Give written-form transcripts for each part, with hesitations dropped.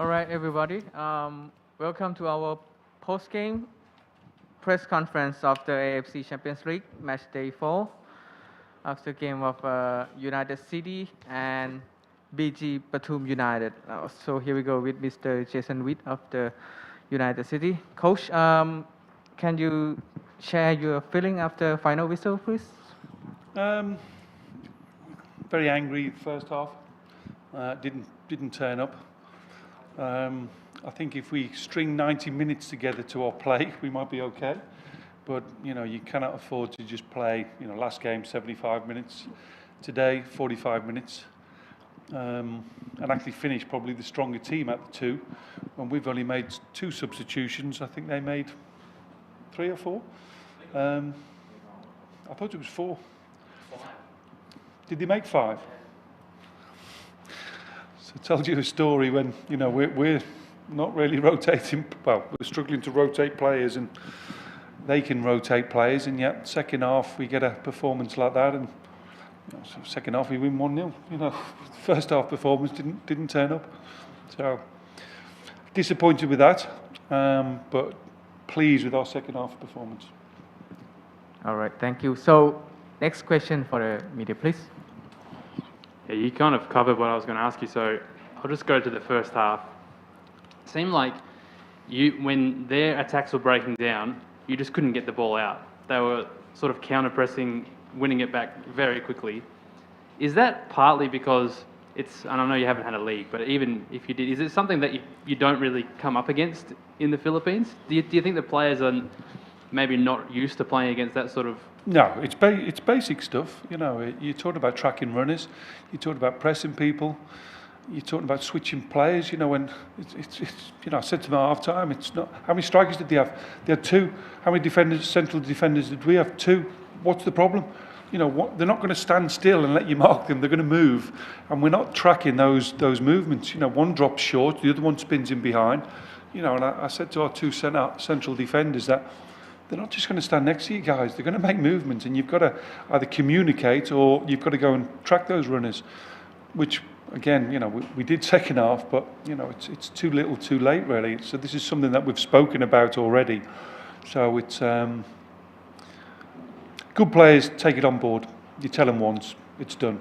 All right, everybody. Welcome to our post-game press conference of the AFC Champions League match day 4 after game of United City and BG Pathum United. So here we go with Mr. Jason Witt of the United City. Coach, can you share your feeling after final whistle, please? Very angry first half. Didn't turn up. I think if we string 90 minutes together to our play, we might be okay. But you cannot afford to just play. Last game 75 minutes, today 45 minutes, and actually finished probably the stronger team at the two. And we've only made 2 substitutions. I think they made 3 or 4. I thought it was 4. Did they make 5? So I told you a story when we're not really rotating. Well, we're struggling to rotate players, and they can rotate players, and yet second half we get a performance like that, and so second half we win 1-0. First half performance didn't turn up. So disappointed with that, but pleased with our second half performance. All right, thank you. So next question for the media, please. Yeah, you kind of covered what I was going to ask you, so I'll just go to the first half. It seemed like when their attacks were breaking down, you just couldn't get the ball out. They were sort of counter-pressing, winning it back very quickly. Is that partly because and I know you haven't had a league, but even if you did, is it something that you don't really come up against in the Philippines? Do you think the players are maybe not used to playing against that sort of? No, it's basic stuff. You're talking about tracking runners, you're talking about pressing people, you're talking about switching players. When it's I said to them at half time, it's not. How many strikers did they have? They had 2. How many defenders, central defenders, did we have? 2. What's the problem? They're not going to stand still and let you mark them. They're going to move, and we're not tracking those movements. One drops short, the other one spins in behind. And I said to our 2 central defenders that they're not just going to stand next to you guys. They're going to make movements, and you've got to either communicate or you've got to go and track those runners, which again, we did second half, but it's too little, too late, really. So this is something that we've spoken about already. So it's good players take it on board. You tell them once, it's done.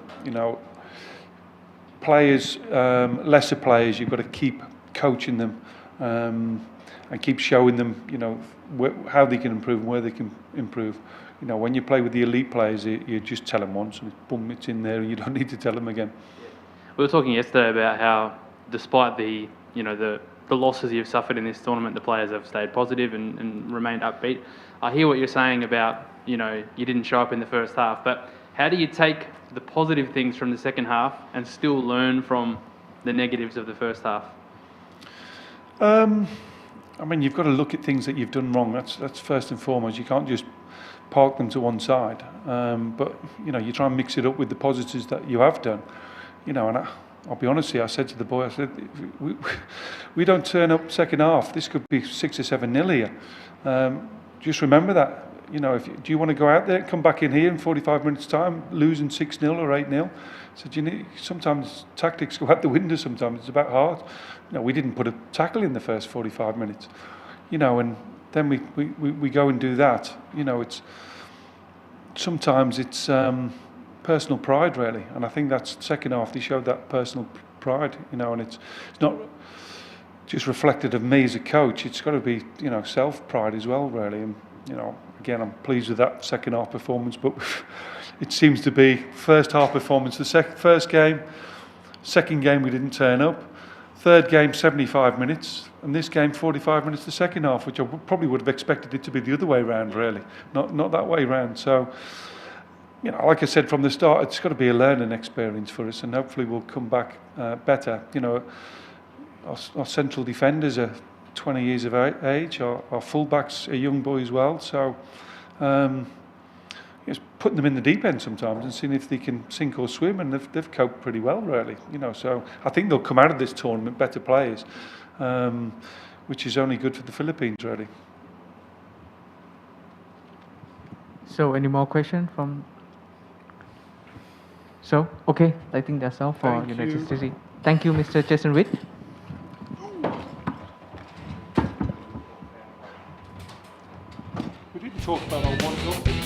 Players, lesser players, you've got to keep coaching them and keep showing them, how they can improve and where they can improve. When you play with the elite players, you just tell them once, and boom, it's in there, and you don't need to tell them again. We were talking yesterday about how, despite the losses you've suffered in this tournament, the players have stayed positive and remained upbeat. I hear what you're saying about, you didn't show up in the first half, but how do you take the positive things from the second half and still learn from the negatives of the first half? You've got to look at things that you've done wrong. That's first and foremost. You can't just park them to one side. But you try and mix it up with the positives that you have done. And I'll be honest here, I said to the boy, I said, we don't turn up second half. This could be 6 or 7-0 here. Just remember that. Do you want to go out there, come back in here in 45 minutes' time, losing 6-0 or 8-0? So sometimes tactics go out the window. Sometimes it's about heart. We didn't put a tackle in the first 45 minutes. And then we go and do that. Sometimes it's personal pride, really, and I think that's second half. They showed that personal pride, and it's not just reflected of me as a coach. It's got to be, self pride as well, really. And again, I'm pleased with that second half performance, but it seems to be first half performance. The first game, second game we didn't turn up. Third game 75 minutes, and this game 45 minutes the second half, which I probably would have expected it to be the other way around, really, not that way around. So. Like I said from the start, it's got to be a learning experience for us, and hopefully we'll come back better. Our central defenders are 20 years of age. Our fullbacks are young boys as well. So it's putting them in the deep end sometimes and seeing if they can sink or swim, and they've coped pretty well, really. So I think they'll come out of this tournament better players, which is only good for the Philippines, really. So any more questions from? So, okay, I think that's all for United City. Thank you, Mr. Jason Witt. talk about our one-up.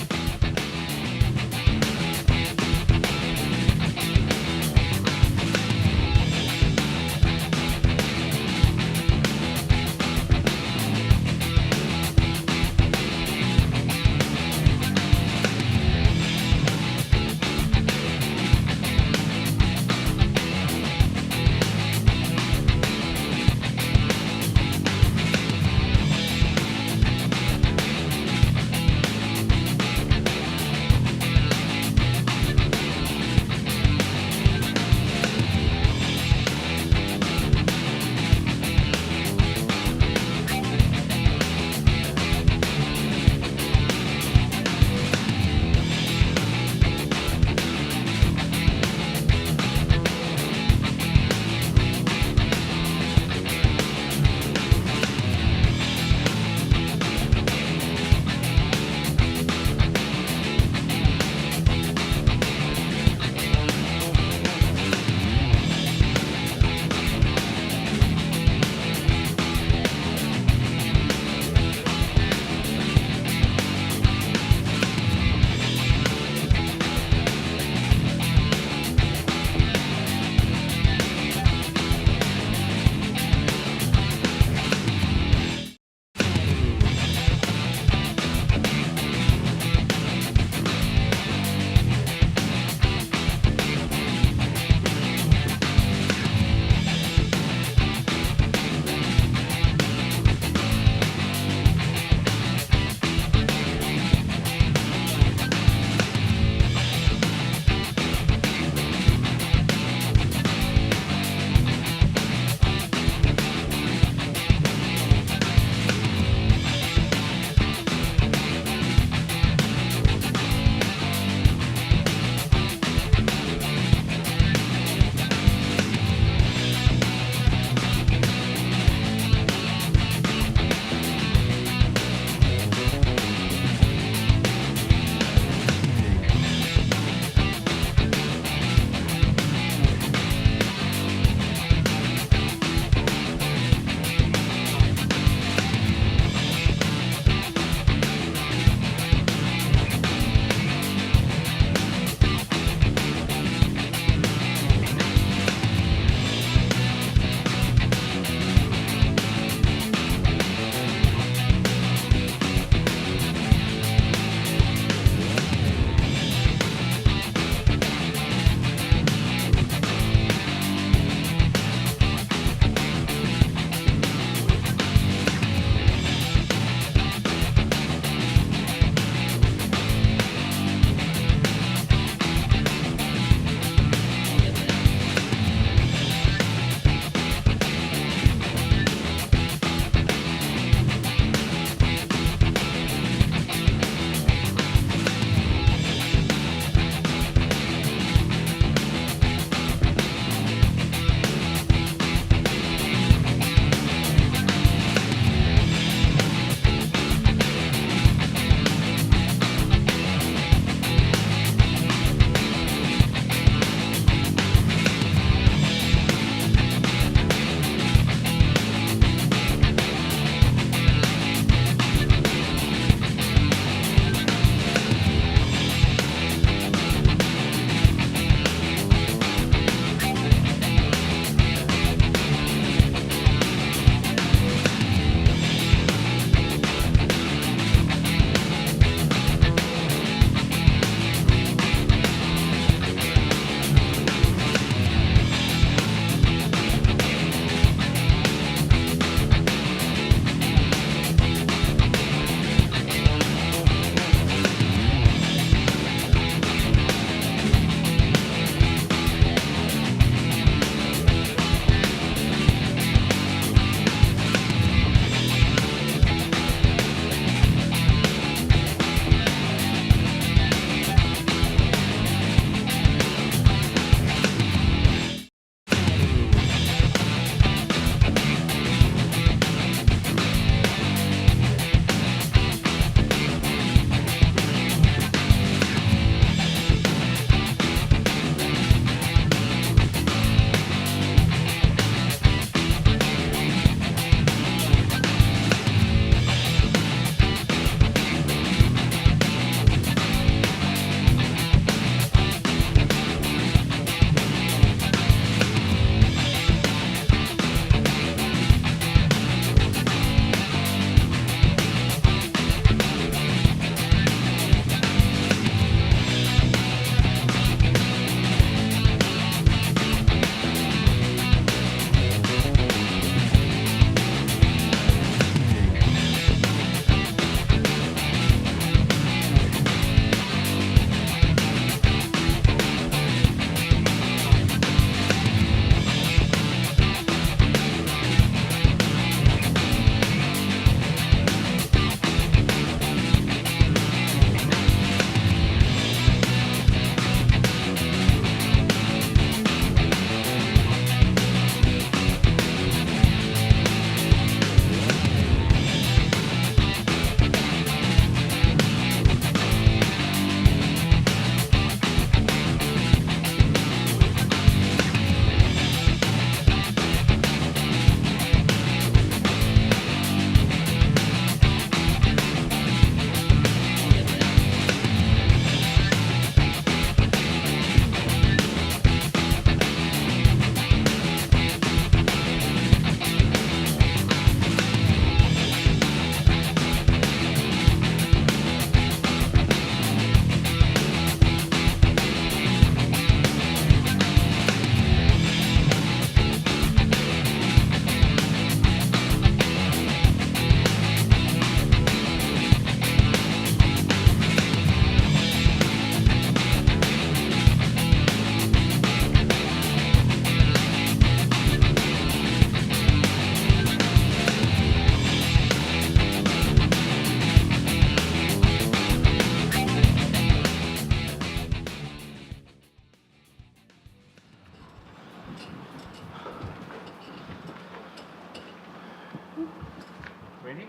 Ready?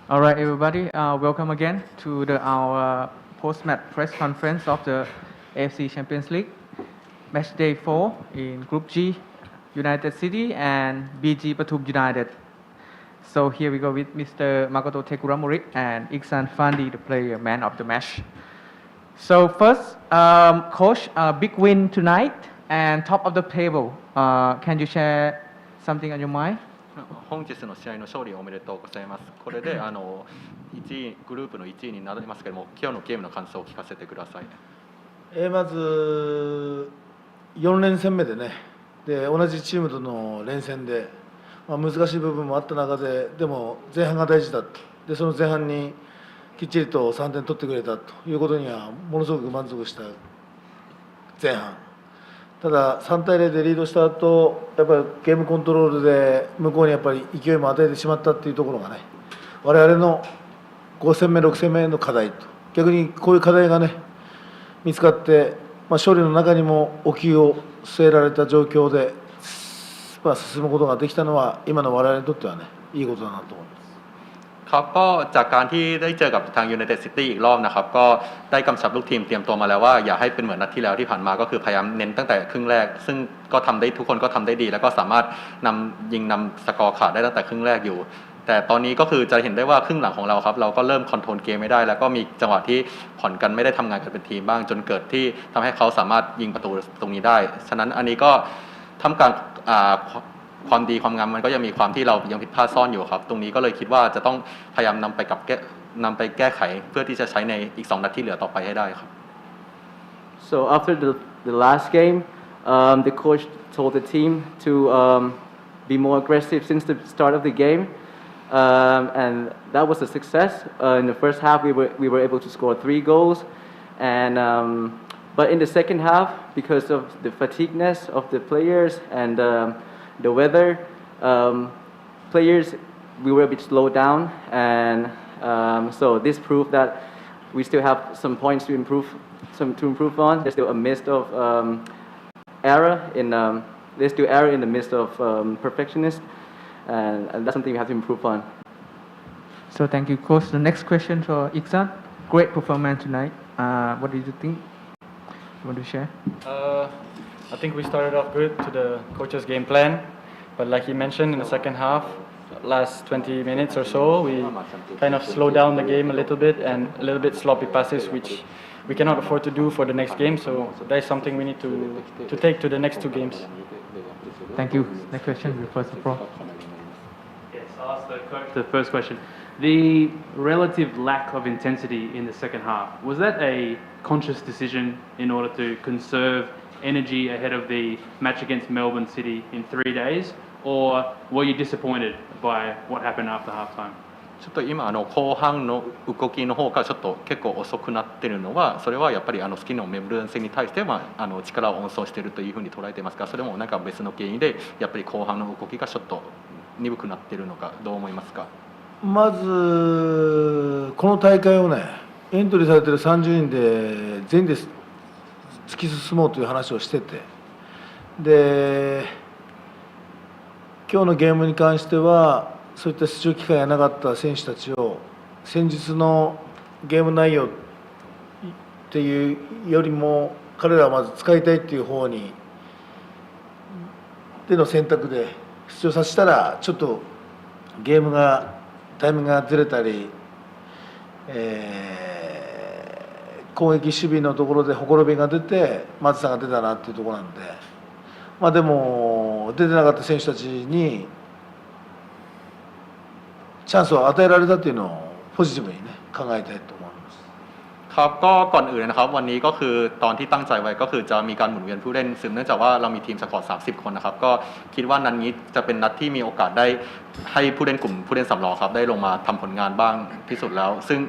All right, everybody. Welcome again to our post-match press conference of the AFC Champions League, match day 4 in Group G, United City and BG Pathum United. So here we go with Mr. Makoto Tekuramori and Iksan Fandi, the player, man of the match. So first, coach, big win tonight and top of the table. Can you share something on your mind? 本日の試合の勝利おめでとうございます。これで1位グループの1位になりますけども、今日のゲームの感想を聞かせてください。まず4連戦目でね、で同じチームとの連戦で、難しい部分もあった中で、でも前半が大事だと、でその前半にきっちりと3点取ってくれたということにはものすごく満足した前半。ただ3対0でリードした後、やっぱりゲームコントロールで向こうにやっぱり勢いも与えてしまったっていうところがね、我々の5戦目6戦目の課題と、逆にこういう課題がね見つかって、勝利の中にもお気を据えられた状況で、進むことができたのは今の我々にとってはねいいことだなと思います。ครับก็จากการที่ได้เจอกับทาง United City อีกรอบนะครับก็ได้กำชับลูกทีมเตรียมตัวมาแล้วว่าอย่าให้เป็นเหมือนนัดที่แล้วที่ผ่านมาก็คือพยายามเน้นตั้งแต่ครึ่งแรกซึ่งก็ทำได้ทุกคนก็ทำได้ดีแล้วก็สามารถนำสกอร์ขาดได้ตั้งแต่ครึ่งแรกอยู่แต่ตอนนี้ก็คือจะเห็นได้ว่าครึ่งหลังของเราครับเราก็เริ่มคอนโทรลเกมไม่ได้แล้วก็มีจังหวะที่ผ่อนกันไม่ได้ทำงานกันเป็นทีมบ้างจนเกิดที่ทำให้เขาสามารถยิงประตูตรงนี้ได้ฉะนั้นอันนี้ก็ทำการความดีความงามมันก็ยังมีความที่เรายังผิดพลาดซ่อนอยู่ครับตรงนี้ก็เลยคิดว่าจะต้องพยายามนำไปแก้ไขเพื่อที่จะใช้ในอีก2นัดที่เหลือต่อไปให้ได้ครับ So after the last game, the coach told the team to be more aggressive since the start of the game, and that was a success. In the first half, we were able to score 3 goals, and but in the second half, because of the fatigueness of the players and the weather, players we were a bit slowed down, and so this proved that we still have some points to improve on. There's still a midst of error in the midst of perfectionist, and that's something we have to improve on. So thank you, coach. The next question for Iksan. Great performance tonight. What did you think? You want to share? I think we started off good to the coach's game plan, but like he mentioned, in the second half, last 20 minutes or so, we kind of slowed down the game a little bit and a little bit sloppy passes, which we cannot afford to do for the next game. So that is something we need to take to the next 2 games. Thank you. Next question, first of all. Yes, I'll ask the coach the first question. The relative lack of intensity in the second half, was that a conscious decision in order to conserve energy ahead of the match against Melbourne City in 3 days, or were you disappointed by what happened after halftime? ちょっと今後半の動きの方がちょっと結構遅くなっているのはそれはやっぱり好きなメルボルン戦に対しては力を温存しているというふうに捉えていますがそれもなんか別の原因でやっぱり後半の動きがちょっと鈍くなっているのかどう思いますか。まずこの大会をねエントリーされている30人で全員で突き進もうという話をしてて、で今日のゲームに関してはそういった出場機会がなかった選手たちを戦術のゲーム内容っていうよりも彼らはまず使いたいっていう方にでの選択で出場させたらちょっとゲームがタイミングがずれたり、攻撃守備のところでほころびが出て松さんが出たなっていうところなんで、でも出てなかった選手たちにチャンスを与えられたっていうのをポジティブにね考えたいと思います。ครับก็ก่อนอื่นนะครับวันนี้ก็คือตอนที่ตั้งใจไว้ก็คือจะมีการหมุนเวียนผู้เล่นซึ่งเนื่องจากว่าเรามีทีมสควอต30 คนนะครับก็คิดว่านัดนี้จะเป็นนัดที่มีโอกาสได้ให้ผู้เล่นกลุ่มผู้เล่นสำรองครับได้ลงมาทำผลงานบ้างที่สุดแล้วซึ่ง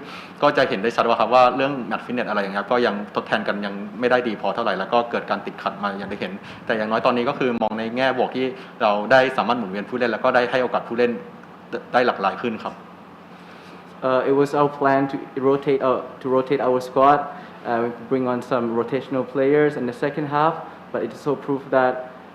ก็จะเห็นได้ชัดว่าครับว่าเรื่องแมตช์ฟิตเนสอะไรอย่างเงี้ยก็ยังทดแทนกันยังไม่ได้ดีพอเท่าไหร่แล้วก็เกิดการติดขัดมาอย่างได้เห็นแต่อย่างน้อยตอนนี้ก็คือมองในแง่บวกที่เราได้สามารถหมุนเวียนผู้เล่นแล้วก็ได้ให้โอกาสผู้เล่นได้หลากหลายขึ้นครับ It was our plan to rotate our squad, bring on some rotational players in the second half, but it so proved that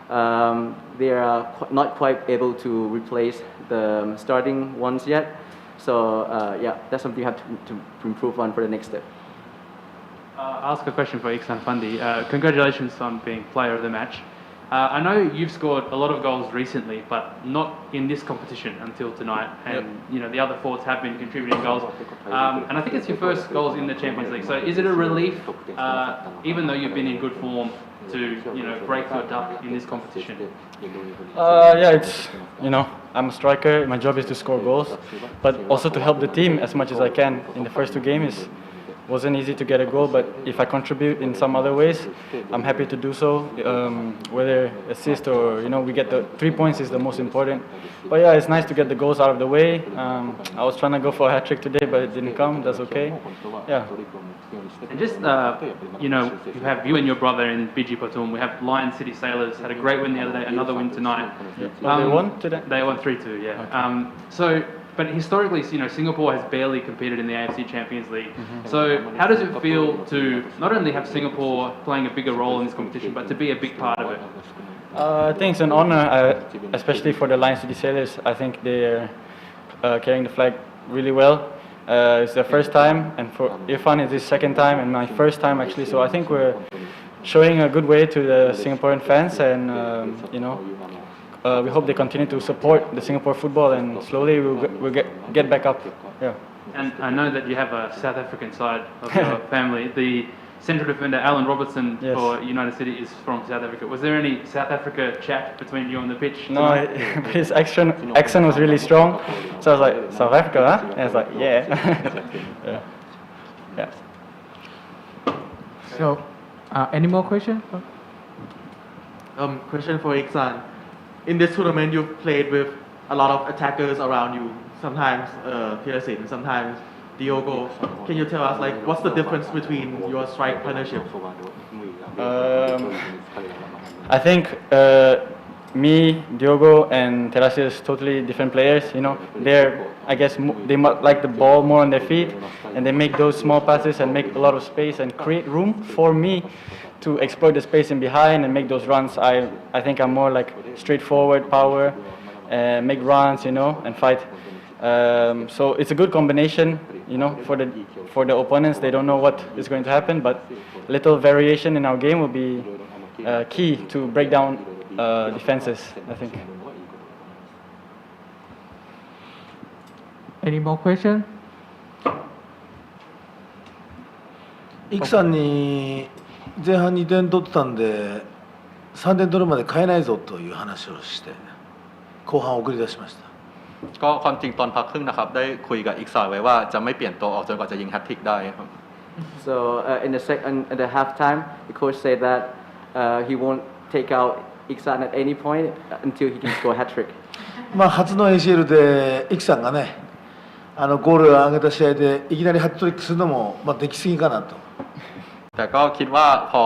They are not quite able to replace the starting ones yet. So yeah, that's something you have to improve on for the next step. I'll ask a question for Iksan Fandi. Congratulations on being player of the match. I know you've scored a lot of goals recently, but not in this competition until tonight. And you know the other forwards have been contributing goals. And I think it's your first goals in the Champions League. So is it a relief, even though you've been in good form, to break your duck in this competition? Yeah, it's I'm a striker. My job is to score goals, but also to help the team as much as I can. In the first two games, wasn't easy to get a goal, but if I contribute in some other ways, I'm happy to do so. Whether assist or we get the 3 points is the most important. But yeah, it's nice to get the goals out of the way. I was trying to go for a hat trick today, but it didn't come. That's okay. Yeah. And just you have you and your brother in BG Pathum. We have Lion City Sailors had a great win the other day, another win tonight. They won today. They won 3-2. Yeah. Okay. But historically, Singapore has barely competed in the AFC Champions League. So how does it feel to not only have Singapore playing a bigger role in this competition, but to be a big part of it? I think it's an honor, especially for the Lion City Sailors. I think they're carrying the flag really well. It's their first time, and for Irfan it's his second time, and my first time actually. So I think we're showing a good way to the Singaporean fans, and we hope they continue to support the Singapore football, and slowly we'll get back up. Yeah. And I know that you have a South African side of your family. The central defender Alan Robertson for United City is from South Africa. Was there any South Africa chat between you on the pitch? No, his accent was really strong. So I was like, South Africa, huh? And I was like, yeah. Yeah. So, any more questions? Question for Iksan. In this tournament, you've played with a lot of attackers around you. Sometimes Thirasin, sometimes Diogo. Can you tell us what's the difference between your strike partnership? I think me, Diogo, and Thirasin is totally different players. I guess they like the ball more on their feet, and they make those small passes and make a lot of space and create room for me to exploit the space in behind and make those runs. I think I'm more like straightforward, power, make runs, and fight. So it's a good combination, for the opponents. They don't know what is going to happen, but little variation in our game will be key to break down defenses, I think. Any more questions? イクさんに前半2点取ってたんで3点取るまで変えないぞという話をして後半送り出しました。ก็ความจริงตอนพักครึ่งนะครับได้คุยกับอีกซอยไว้ว่าจะไม่เปลี่ยนตัวออกจนกว่าจะยิงแฮตทริกได้ครับ So in the halftime, the coach said that he won't take out Iksan at any point until he can score a hat trick. 初の ACL でイクさんがねゴールを上げた試合でいきなりハットトリックするのもできすぎかなと。แต่ก็คิดว่าพอ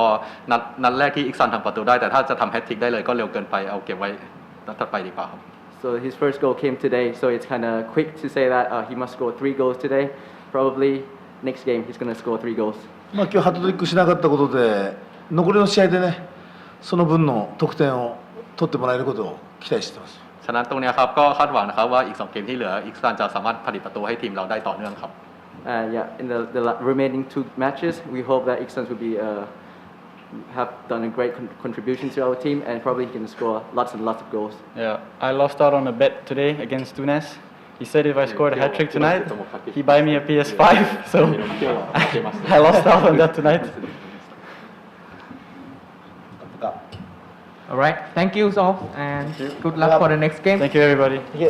นัดแรกที่อีกซันทำประตูได้แต่ถ้าจะทำแฮตทริกได้เลยก็เร็วเกินไปเอาเก็บไว้นัดถัดไปดีกว่าครับ So his first goal came today, so it's kind of quick to say that he must score 3 goals today. Probably next game he's going to score 3 goals. 今日ハットトリックしなかったことで残りの試合でねその分の得点を取ってもらえることを期待しています。ฉะนั้นตรงนี้ครับก็คาดหวังนะครับว่าอีก2เกมที่เหลืออีกซันจะสามารถผลิตประตูให้ทีมเราได้ต่อเนื่องครับ Yeah, in the remaining 2 matches, we hope that Iksan will be have done a great contribution to our team, and probably he can score lots and lots of goals. Yeah, I lost out on a bet today against Tunis. He said if I scored a hat trick tonight, he buy me a PS5. So I lost out on that tonight. All right. Thank you all, and good luck for the next game. Thank you, everybody. Yeah.